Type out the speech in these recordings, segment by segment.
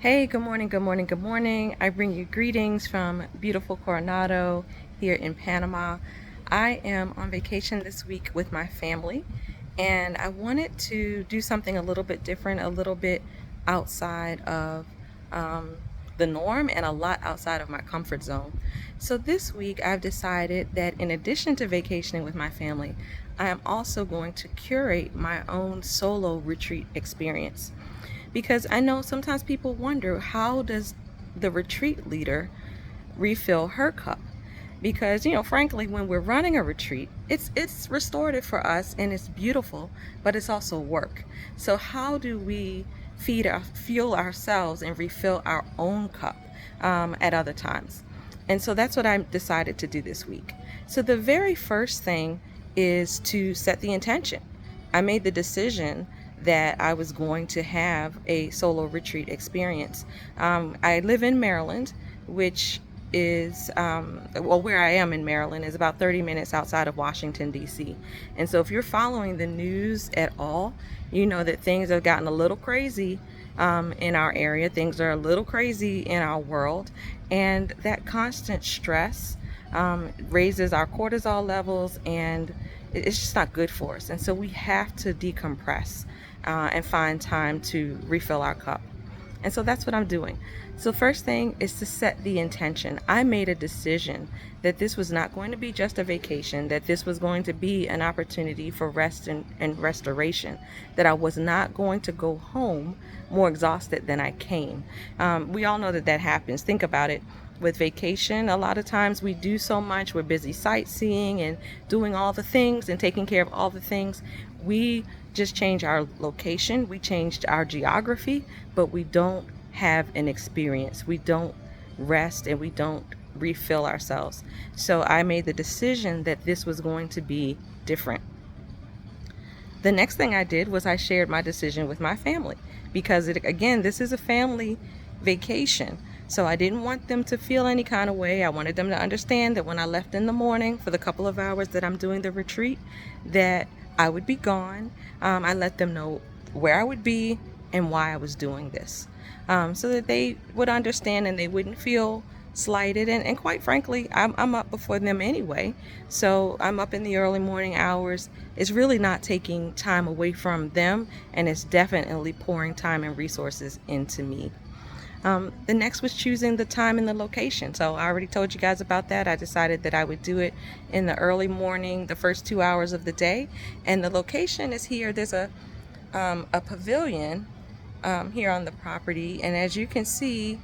Hey, good morning, good morning, good morning. I bring you greetings from beautiful Coronado here in Panama. I am on vacation this week with my family, and I wanted to do something a little bit different, a little bit outside of um, the norm and a lot outside of my comfort zone. So this week, I've decided that in addition to vacationing with my family, I am also going to curate my own solo retreat experience because I know sometimes people wonder, how does the retreat leader refill her cup? Because frankly, when we're running a retreat, it's restorative for us and it's beautiful, but it's also work. So how do we fuel ourselves and refill our own cup at other times? And so that's what I decided to do this week. So the very first thing is to set the intention. I made the decision that I was going to have a solo retreat experience. I live in Maryland, which is, where I am in Maryland is about 30 minutes outside of Washington, D.C. And so if you're following the news at all, you know that things have gotten a little crazy in our area. Things are a little crazy in our world. And that constant stress raises our cortisol levels, and it's just not good for us. And so we have to decompress and find time to refill our cup. And so that's what I'm doing. So first thing is to set the intention. I made a decision that this was not going to be just a vacation, that this was going to be an opportunity for rest and restoration, that I was not going to go home more exhausted than I came. We all know that that happens. Think about it. With vacation, a lot of times we do so much. We're busy sightseeing and doing all the things and taking care of all the things. We just change our location, we changed our geography, but we don't have an experience. We don't rest and we don't refill ourselves. So I made the decision that this was going to be different. The next thing I did was I shared my decision with my family because, again, this is a family vacation. So I didn't want them to feel any kind of way. I wanted them to understand that when I left in the morning for the couple of hours that I'm doing the retreat, that I would be gone. I let them know where I would be and why I was doing this, so that they would understand and they wouldn't feel slighted. And quite frankly, I'm up before them anyway. So I'm up in the early morning hours. It's really not taking time away from them, and it's definitely pouring time and resources into me. The next was choosing the time and the location. So I already told you guys about that. I decided that I would do it in the early morning, the first 2 hours of the day. And the location is here. There's a pavilion here on the property. And as you can see,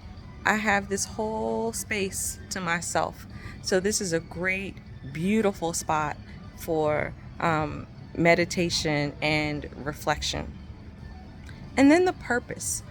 I have this whole space to myself. So this is a great, beautiful spot for meditation and reflection. And then the purpose.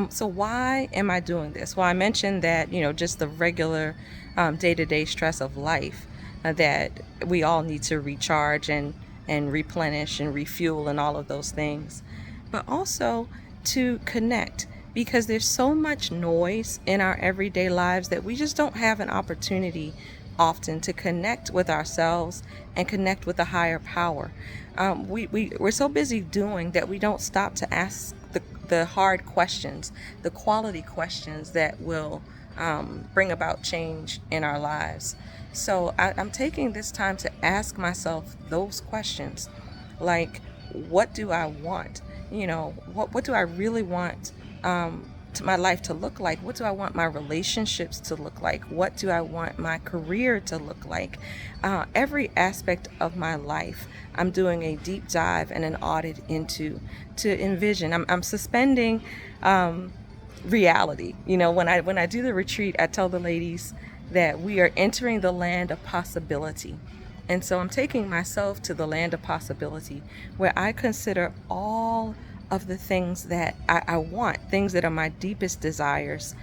So why am I doing this? Well, I mentioned that, just the regular day-to-day stress of life, that we all need to recharge and replenish and refuel and all of those things. But also to connect, because there's so much noise in our everyday lives that we just don't have an opportunity often to connect with ourselves and connect with a higher power. We're so busy doing that we don't stop to ask the hard questions, the quality questions that will bring about change in our lives. So I'm taking this time to ask myself those questions, like, what do I want? What do I really want to my life to look like? What do I want my relationships to look like? What do I want my career to look like? Every aspect of my life, I'm doing a deep dive and an audit into, to envision. I'm suspending reality. When I do the retreat, I tell the ladies that we are entering the land of possibility. And so I'm taking myself to the land of possibility, where I consider all of the things that I want, things that are my deepest desires,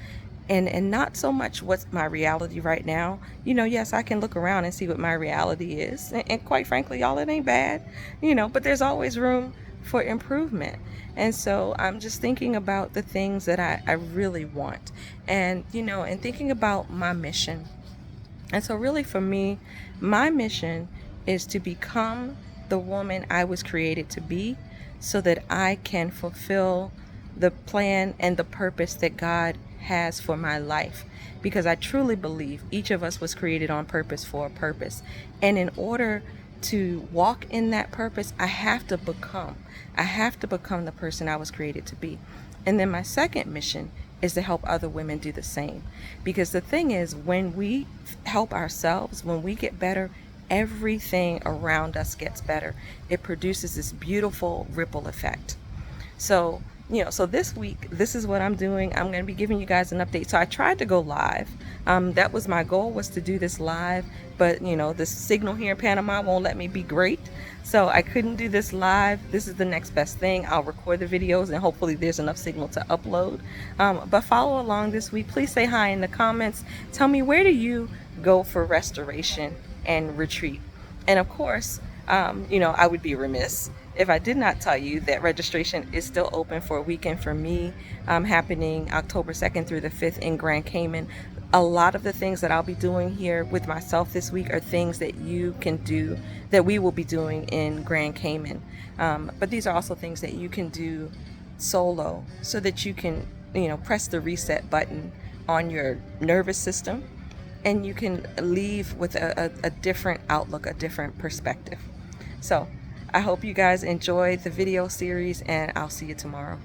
and not so much what's my reality right now. Yes, I can look around and see what my reality is. And quite frankly, y'all, it ain't bad, but there's always room for improvement. And so I'm just thinking about the things that I really want, and thinking about my mission. And so really for me, my mission is to become the woman I was created to be, so that I can fulfill the plan and the purpose that God has for my life, because I truly believe each of us was created on purpose for a purpose. And in order to walk in that purpose, I have to become. I have to become the person I was created to be. And then my second mission is to help other women do the same. Because the thing is, when we help ourselves, when we get better, everything around us gets better. It produces this beautiful ripple effect. So, so this week, this is what I'm doing. I'm going to be giving you guys an update. So I tried to go live. That was my goal, was to do this live, but the signal here in Panama won't let me be great. So I couldn't do this live. This is the next best thing. I'll record the videos and hopefully there's enough signal to upload. But follow along this week. Please say hi in the comments. Tell me, where do you go for restoration and retreat? And of course, I would be remiss if I did not tell you that registration is still open for a weekend for me, happening October 2nd through the 5th in Grand Cayman. A lot of the things that I'll be doing here with myself this week are things that you can do, that we will be doing in Grand Cayman. But these are also things that you can do solo, so that you can, press the reset button on your nervous system, and you can leave with a different outlook, a different perspective. So I hope you guys enjoyed the video series, and I'll see you tomorrow.